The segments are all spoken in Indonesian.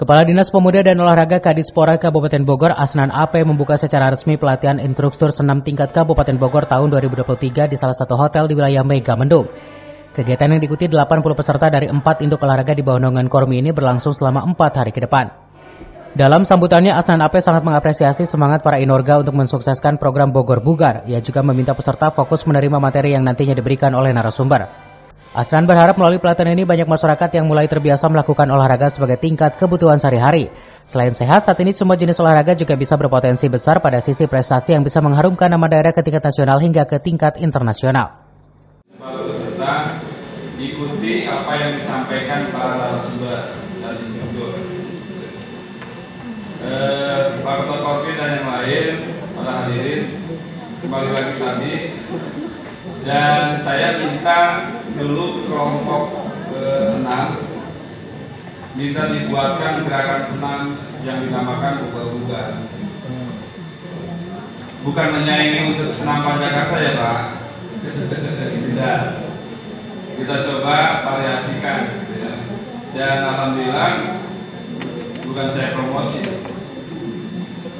Kepala Dinas Pemuda dan Olahraga Kadispora Kabupaten Bogor, Asnan AP, membuka secara resmi pelatihan instruktur senam tingkat Kabupaten Bogor tahun 2023 di salah satu hotel di wilayah Megamendung. Kegiatan yang diikuti 80 peserta dari 4 induk olahraga di bawah naungan Kormi ini berlangsung selama 4 hari ke depan. Dalam sambutannya, Asnan AP sangat mengapresiasi semangat para inorga untuk mensukseskan program Bogor Bugar. Ia juga meminta peserta fokus menerima materi yang nantinya diberikan oleh narasumber. Asnan berharap melalui pelatihan ini banyak masyarakat yang mulai terbiasa melakukan olahraga sebagai tingkat kebutuhan sehari-hari. Selain sehat, saat ini semua jenis olahraga juga bisa berpotensi besar pada sisi prestasi yang bisa mengharumkan nama daerah ke tingkat nasional hingga ke tingkat internasional. Para peserta ikuti apa yang disampaikan para narasumber dan instruktur. Pak Ketua Korpi dan yang lain, para hadirin, kembali lagi tadi. Dan saya minta dulu kelompok senam minta dibuatkan gerakan senam yang dinamakan bugar-bugar. Bukan menyaingi untuk senam Jakarta ya Pak. Tidak. Kita coba variasikan. Ya. Dan alhamdulillah bukan saya promosi.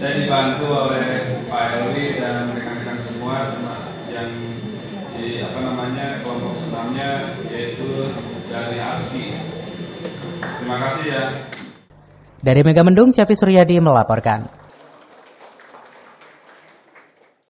Saya dibantu oleh Pak Elwi dan rekan-rekan semua yang kelompok senamnya yaitu dari ASKI. Terima kasih ya. Dari Megamendung, Cepi Suryadi melaporkan.